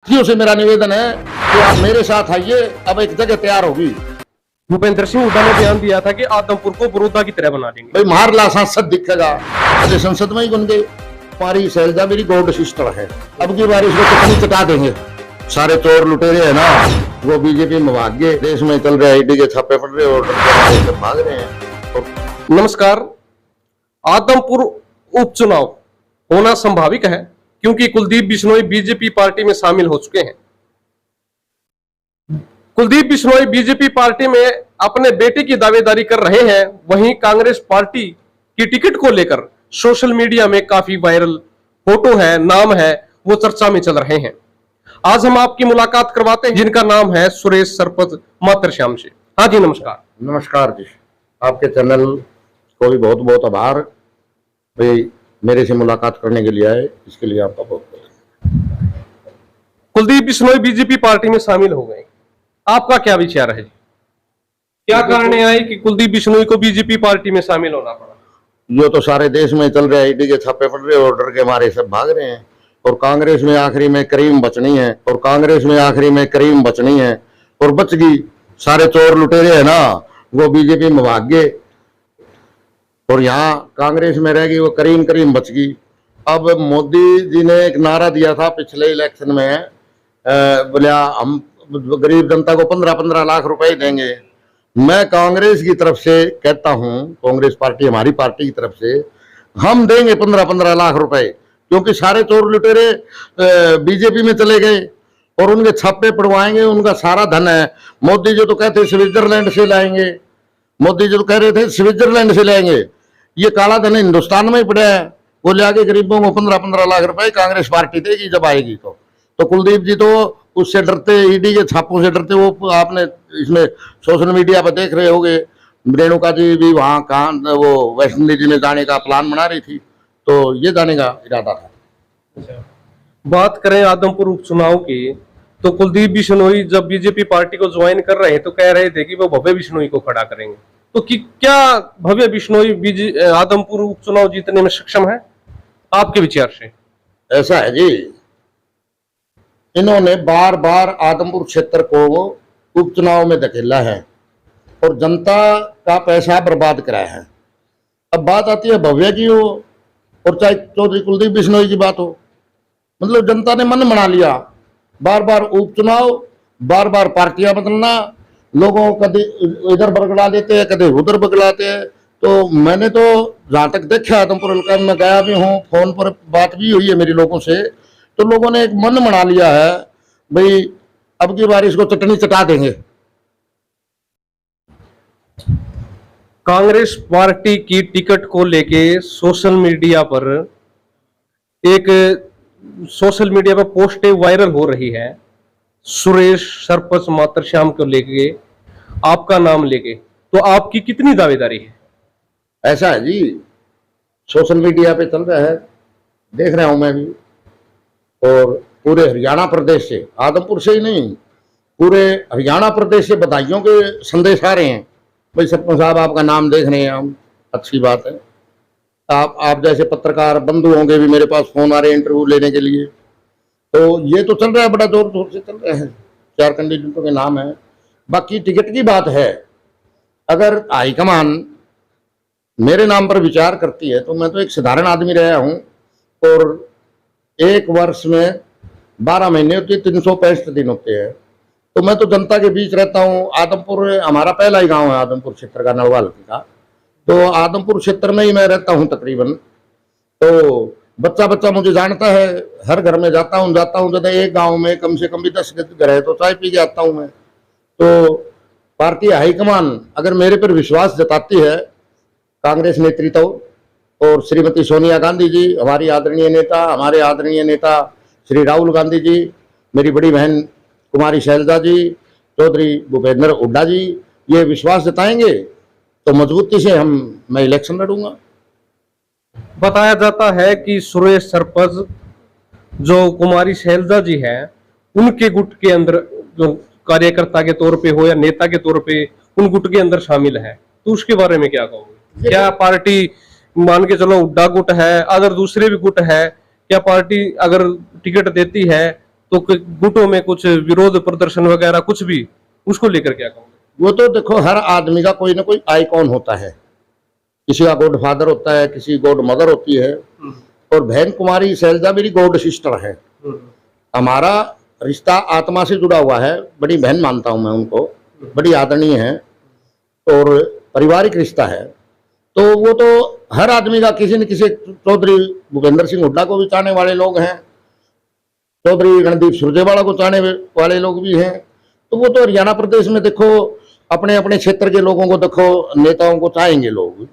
साथियों से मेरा निवेदन है कि आप मेरे साथ आइए, अब एक जगह तैयार होगी। भूपेंद्र सिंह हुड्डा ने बयान दिया था कि आदमपुर को बड़ौदा की तरह बना देंगे। भाई मारला सांसद दिखेगा, अरे संसद में ही बन गए। हमारी शैलजा मेरी गोल्ड सिस्टर है, अब की बार इसको चटनी चटा देंगे। सारे चोर लुटेरे है ना, वो बीजेपी में भाग गए। देश में चल रहे आईडी के छापे पड़ रहे और भाग रहे हैं। नमस्कार। आदमपुर उपचुनाव होना संभाविक है क्योंकि कुलदीप बिश्नोई बीजेपी पार्टी में शामिल हो चुके हैं। कुलदीप बिश्नोई बीजेपी पार्टी में अपने बेटे की दावेदारी कर रहे हैं, वहीं कांग्रेस पार्टी की टिकट को लेकर सोशल मीडिया में काफी वायरल फोटो है, नाम है, वो चर्चा में चल रहे हैं। आज हम आपकी मुलाकात करवाते हैं जिनका नाम है सुरेश सरपंच मातरश्याम से। हाँ जी, नमस्कार। नमस्कार जी, आपके चैनल को भी बहुत बहुत आभार भाई, मेरे से मुलाकात करने के लिए आए, इसके लिए आपका बहुत बहुत। कुलदीप बिश्नोई बीजेपी पार्टी में शामिल हो गए, आपका क्या विचार है? क्या कारण है कि कुलदीप बिश्नोई को बीजेपी पार्टी में शामिल होना पड़ा? जो तो सारे देश में चल रहे आईडी के छापे पड़ रहे और डर के मारे सब भाग रहे हैं। और कांग्रेस में आखिरी में करीम बचनी है, और कांग्रेस में आखिरी में करीम बचनी है, और बच गई। सारे चोर लुटेरे है ना, वो बीजेपी में भाग गए और यहाँ कांग्रेस में रह गई, वो करीम करीम बच गई। अब मोदी जी ने एक नारा दिया था पिछले इलेक्शन में, बोलिया हम गरीब जनता को 15-15 लाख रुपए देंगे। मैं कांग्रेस की तरफ से कहता हूं, कांग्रेस पार्टी हमारी पार्टी की तरफ से हम देंगे 15-15 लाख रुपए, क्योंकि सारे चोर लुटेरे बीजेपी में चले गए और उनके छापे पड़वाएंगे। उनका सारा धन है। मोदी जी तो कहते स्विट्जरलैंड से लाएंगे, मोदी जी तो कह रहे थे स्विट्जरलैंड से लाएंगे। ये काला धन हिंदुस्तान में ही पड़ा है। वो ले आके गरीबों को 15-15 लाख रुपए कांग्रेस पार्टी देगी जब आएगी। तो कुलदीप जी तो उससे डरते, ईडी के छापों से डरते। वो आपने इसमें सोशल मीडिया पर देख रहे होंगे, रेणुका जी भी वहाँ कहाँ वो वैष्णो देवी में जाने का प्लान बना रही थी, तो ये जाने का इरादा था। बात करें आदमपुर उपचुनाव की, तो कुलदीप बिश्नोई जब बीजेपी पार्टी को ज्वाइन कर रहे हैं तो कह रहे थे कि वो भव्य बिश्नोई को खड़ा करेंगे। तो क्या भव्य बिश्नोई आदमपुर उपचुनाव जीतने में सक्षम है आपके विचार से? ऐसा है जी, इन्होंने बार बार आदमपुर क्षेत्र को उपचुनाव में धकेला है और जनता का पैसा बर्बाद कराया है। अब बात आती है भव्य की हो और चाहे चौधरी कुलदीप बिश्नोई की बात हो, मतलब जनता ने मन बना लिया। बार बार उपचुनाव, बार बार पार्टियां बदलना, लोगों को कभी इधर बगला देते हैं, कभी उधर बगलाते हैं। तो मैंने तो जहां तक देखा आदमपुर हल्का में गया भी हूँ, फोन पर बात भी हुई है मेरी लोगों से, तो लोगों ने एक मन बना लिया है भाई अब की बार इसको चटनी चटा देंगे। कांग्रेस पार्टी की टिकट को लेके सोशल मीडिया पर पोस्टें वायरल हो रही है। सुरेश सरपंच मातरश्याम को लेके, आपका नाम लेके, तो आपकी कितनी दावेदारी है? ऐसा है जी, सोशल मीडिया पे चल रहा है, देख रहा हूं मैं भी, और पूरे हरियाणा प्रदेश से, आदमपुर से ही नहीं, पूरे हरियाणा प्रदेश से बधाइयों के संदेश आ रहे हैं। भाई सरपंच साहब आपका नाम देख रहे हैं हम, अच्छी बात है। आप जैसे पत्रकार बंधु होंगे भी मेरे पास फोन आ रहे हैं इंटरव्यू लेने के लिए। तो ये तो चल रहा है, बड़ा जोर शोर से चल रहा है। 4 कैंडिडेटों के नाम है। बाकी टिकट की बात है, अगर हाईकमान मेरे नाम पर विचार करती है तो मैं तो एक साधारण आदमी रहा हूँ, और एक वर्ष में 12 महीने होते हैं, 365 दिन होते हैं। तो मैं तो जनता के बीच रहता हूँ। आदमपुर हमारा पहला ही गांव है, आदमपुर क्षेत्र का, नलवाल का। तो आदमपुर क्षेत्र में ही मैं रहता हूँ तकरीबन। तो बच्चा बच्चा मुझे जानता है, हर घर में जाता हूँ जब एक गांव में कम से कम भी 10 घर है तो चाय पी के आता हूँ मैं। तो पार्टी हाईकमान अगर मेरे पर विश्वास जताती है, कांग्रेस नेतृत्व और श्रीमती सोनिया गांधी जी, हमारी आदरणीय नेता, हमारे आदरणीय नेता श्री राहुल गांधी जी, मेरी बड़ी बहन कुमारी शैलजा जी, चौधरी भूपेंद्र हुड्डा जी, ये विश्वास जताएंगे तो मजबूती से मैं इलेक्शन लड़ूंगा। बताया जाता है कि सुरेश सरपंच जो कुमारी शैलजा जी है, उनके गुट के अंदर जो कार्यकर्ता के तौर पे हो या नेता के तौर पे उन गुट के अंदर शामिल है, तो उसके बारे में क्या कहोगे? क्या पार्टी मान के चलो हुड्डा गुट है, अगर दूसरे भी गुट है, क्या पार्टी अगर टिकट देती है तो गुटों में कुछ विरोध प्रदर्शन वगैरह कुछ भी, उसको लेकर क्या कहोगे? वो तो देखो, हर आदमी का कोई ना कोई आइकॉन होता है, किसी का गॉड फादर होता है, किसी की गॉड मदर होती है, और बहन कुमारी शैलजा मेरी गॉड सिस्टर है। हमारा रिश्ता आत्मा से जुड़ा हुआ है, बड़ी बहन मानता हूं मैं उनको, बड़ी आदरणीय है और पारिवारिक रिश्ता है। तो वो तो हर आदमी का, किसी न किसी, चौधरी भूपेंद्र सिंह हुड्डा को भी चाहने वाले लोग हैं, चौधरी रणदीप सुरजेवाला को चाहने वाले लोग भी हैं। तो वो तो हरियाणा प्रदेश में देखो, अपने अपने क्षेत्र के लोगों को देखो, नेताओं को चाहेंगे लोग।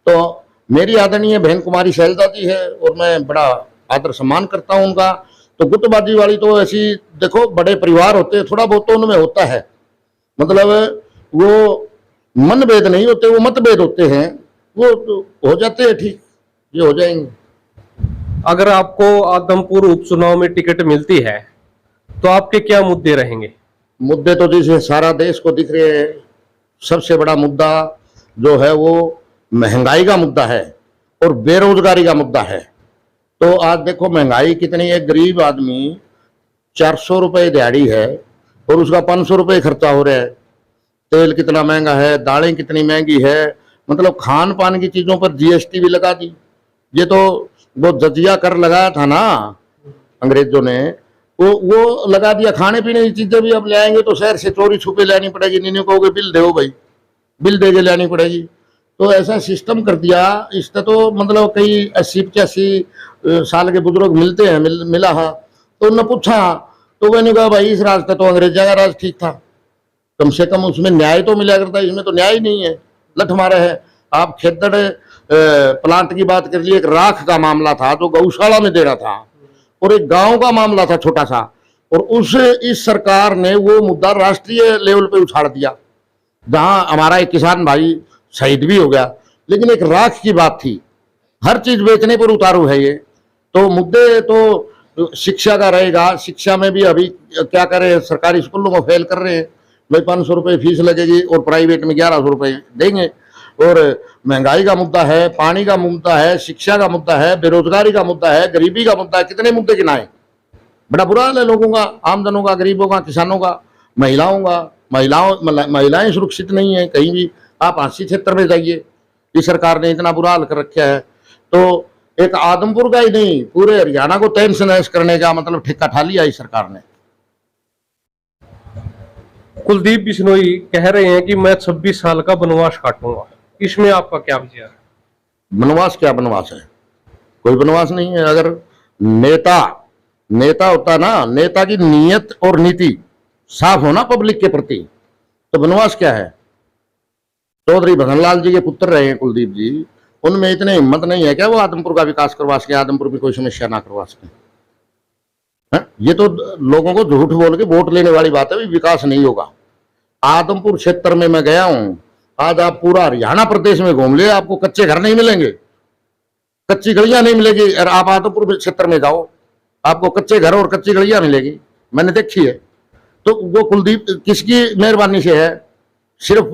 तो मेरी आदरणीय बहन कुमारी शैलजा जी है और मैं बड़ा आदर सम्मान करता हूं उनका। तो गुटबाजी वाली तो ऐसी, देखो बड़े परिवार होते हैं, थोड़ा बहुत तो उनमें होता है, मतलब वो मनभेद नहीं होते, वो मतभेद होते हैं, वो तो हो जाते हैं, ठीक, ये हो जाएंगे। अगर आपको आदमपुर उपचुनाव में टिकट मिलती है तो आपके क्या मुद्दे रहेंगे? मुद्दे तो जैसे सारा देश को दिख रहे हैं, सबसे बड़ा मुद्दा जो है वो महंगाई का मुद्दा है और बेरोजगारी का मुद्दा है। तो आज देखो महंगाई कितनी है, गरीब आदमी 400 रुपये दिहाड़ी है और उसका 500 रुपये खर्चा हो रहा है। तेल कितना महंगा है, दालें कितनी महंगी है, मतलब खान पान की चीजों पर जीएसटी भी लगा दी। ये तो वो जजिया कर लगाया था ना अंग्रेजों ने, वो लगा दिया। खाने पीने की चीजें भी अब ले आएंगे तो शहर से चोरी छुपे लानी पड़ेगी, नहीं कहोगे बिल दो भाई, बिल दे के लानी पड़ेगी। तो ऐसा सिस्टम कर दिया। इससे तो मतलब कई 80-85 साल के बुजुर्ग मिलते हैं, मिला हा तो उन्होंने पूछा, तो मैंने कहा भाई इस राज का तो अंग्रेजा का राज ठीक था, कम से कम उसमें न्याय तो मिला करता, इसमें तो न्याय ही नहीं है, लठ मारे है। आप खेतड़ प्लांट की बात कर लिए, एक राख का मामला था जो गौशाला में देना था, और एक गांव का मामला था छोटा सा, और इस सरकार ने वो मुद्दा राष्ट्रीय लेवल पे उछाल दिया, जहां हमारा एक किसान भाई शहीद भी हो गया। लेकिन एक राख की बात थी, हर चीज बेचने पर उतारू है ये। तो मुद्दे तो शिक्षा का रहेगा, शिक्षा में भी अभी क्या करें, सरकारी स्कूलों को फेल कर रहे हैं भाई, 500 रुपये फीस लगेगी और प्राइवेट में 1100 रुपये देंगे। और महंगाई का मुद्दा है, पानी का मुद्दा है, शिक्षा का मुद्दा है, बेरोजगारी का मुद्दा है, गरीबी का मुद्दा है, कितने मुद्दे गिनाए। बड़ा बुरा हाल है लोगों का, आमजनों का, गरीबों का, किसानों का, महिलाओं का। महिलाएं सुरक्षित नहीं है कहीं भी। आप 80 क्षेत्र में जाइए, इस सरकार ने इतना बुरा हाल कर रखा है। तो एक आदमपुर का ही नहीं, पूरे हरियाणा को तहस नहस करने का मतलब ठेका ठा लिया इस सरकार ने। कुलदीप बिश्नोई कह रहे हैं कि मैं 26 साल का वनवास काटूंगा, इसमें आपका क्या विचार है? वनवास क्या वनवास है? कोई वनवास नहीं है। अगर नेता होता ना, नेता की नीयत और नीति साफ होना पब्लिक के प्रति, तो वनवास क्या है? चौधरी भजनलाल जी के पुत्र रहे हैं कुलदीप जी, उनमें इतनी हिम्मत नहीं है क्या वो आदमपुर का विकास करवा सके, आदमपुर में कोई समस्या ना करवा सके? ये तो लोगों को झूठ बोल के वोट लेने वाली बात है, विकास नहीं होगा। आदमपुर क्षेत्र में मैं गया हूं, आज आप पूरा हरियाणा प्रदेश में घूम ले, आपको कच्चे घर नहीं मिलेंगे, कच्ची गलियां नहीं मिलेगी। और आप आदमपुर क्षेत्र में जाओ, आपको कच्चे घर और कच्ची गलियां मिलेगी, मैंने देखी है। तो वो कुलदीप किसकी मेहरबानी से है? सिर्फ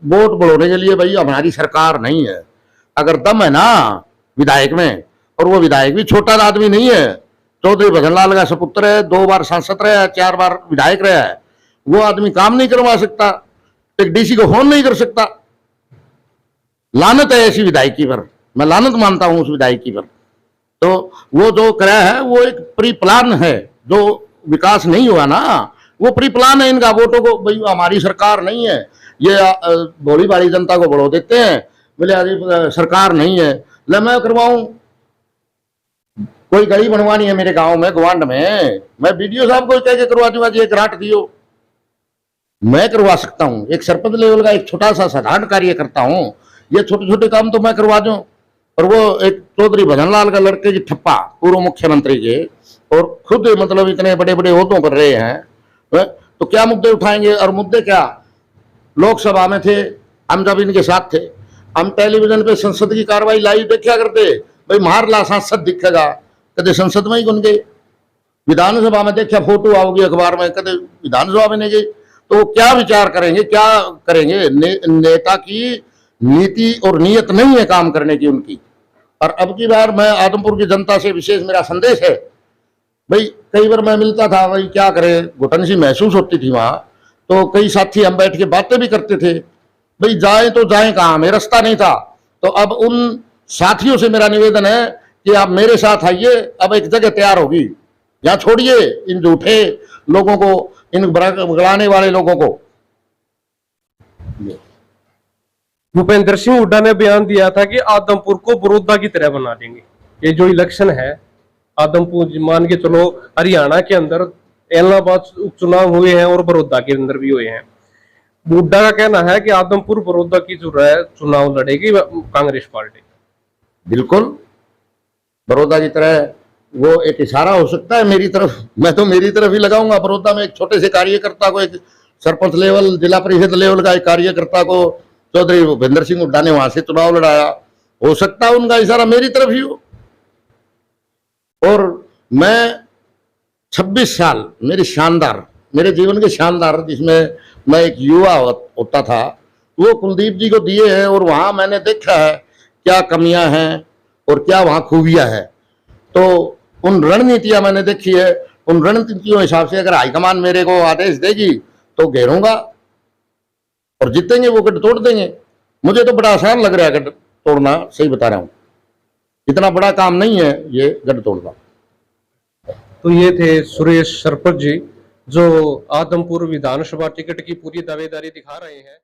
वोट बढ़ाने के लिए। भाई हमारी सरकार नहीं है, अगर दम है ना विधायक में, और वो विधायक भी छोटा आदमी नहीं है, चौधरी भजनलाल का सपुत्र है, 2 बार सांसद रहा है, 4 बार विधायक रहा है, वो आदमी काम नहीं करवा सकता, एक डीसी को फोन नहीं कर सकता। लानत है ऐसी विधायकी पर, मैं लानत मानता हूं उस विधायकी पर। तो वो जो कराया है वो एक प्री प्लान है, जो विकास नहीं हुआ ना वो प्री प्लान है इनका। वोटों को, भाई हमारी सरकार नहीं है, ये भोली भाली जनता को बढ़ो देते हैं, बोले अरे सरकार नहीं है, ले मैं करवाऊं। कोई गली बनवानी है मेरे गांव में, गवांड में, मैं बीडीओ साहब को कह के करवा दूंगा जी, एक ग्रांट दियो, मैं करवा सकता हूं। एक सरपंच लेवल का एक छोटा सा साधारण कार्य करता हूं, ये छोटे छोटे काम तो मैं करवा दूं। और वो एक चौधरी भजनलाल का लड़के की ठप्पा, पूर्व मुख्यमंत्री के, और खुद मतलब इतने बड़े बड़े ओहदों पर रहे हैं, तो क्या मुद्दे उठाएंगे? और मुद्दे क्या, लोकसभा में थे, हम जब इनके साथ थे, हम टेलीविजन पे संसद की कार्रवाई लाइव देखा करते, भाई मारला सांसद दिखेगा, कदे संसद में ही गुन गए, विधानसभा में देखा फोटो आओगी अखबार में, कदे विधानसभा में नहीं गई। तो वो क्या विचार करेंगे, क्या करेंगे? नेता की नीति और नीयत नहीं है काम करने की उनकी। और अब की बार मैं आदमपुर की जनता से विशेष मेरा संदेश है, भाई कई बार मैं मिलता था, भाई क्या करे, घुटन सी महसूस होती थी वहां। तो कई साथी हम बैठ के बातें भी करते थे, भाई जाए तो जाए कहाँ, मेरा रास्ता नहीं था। तो अब उन साथियों से मेरा निवेदन है कि आप मेरे साथ आइए, अब एक जगह तैयार होगी, यहाँ छोड़िए इन झूठे लोगों को, इन बगड़ाने वाले लोगों को। भूपेंद्र सिंह हुड्डा ने बयान दिया था कि आदमपुर को बड़ौदा की तरह बना देंगे। ये जो इलेक्शन है आदमपुर, मान के चलो हरियाणा के अंदर इलाहाबाद उपचुनाव हुए हैं और बड़ौदा के अंदर भी हुए हैं। हुड्डा का कहना है कि आदमपुर बड़ौदा की जो है चुनाव लड़ेगी कांग्रेस पार्टी। बिल्कुल बड़ौदा की तरह, वो एक इशारा हो सकता है मेरी तरफ, मैं तो मेरी तरफ ही लगाऊंगा। बड़ौदा में एक छोटे से कार्यकर्ता को, एक सरपंच लेवल, जिला परिषद लेवल का एक कार्यकर्ता को चौधरी भूपेंद्र सिंह हुड्डा ने वहां से चुनाव लड़ाया, हो सकता है उनका इशारा मेरी तरफ ही हो। और मैं 26 साल मेरी शानदार, मेरे जीवन के शानदार, जिसमें मैं एक युवा होता था, वो कुलदीप जी को दिए हैं। और वहां मैंने देखा है क्या कमियां हैं और क्या वहां खूबियां हैं। तो उन रणनीतियां मैंने देखी है, उन रणनीतियों हिसाब से अगर हाईकमान मेरे को आदेश देगी तो घेरूंगा और जीतेंगे, वो गढ़ तोड़ देंगे। मुझे तो बड़ा आसान लग रहा है गढ़ तोड़ना, सही बता रहा हूं, इतना बड़ा काम नहीं है ये गढ़ तोड़ना। तो ये थे सुरेश सरपंच जी, जो आदमपुर विधानसभा टिकट की पूरी दावेदारी दिखा रहे हैं।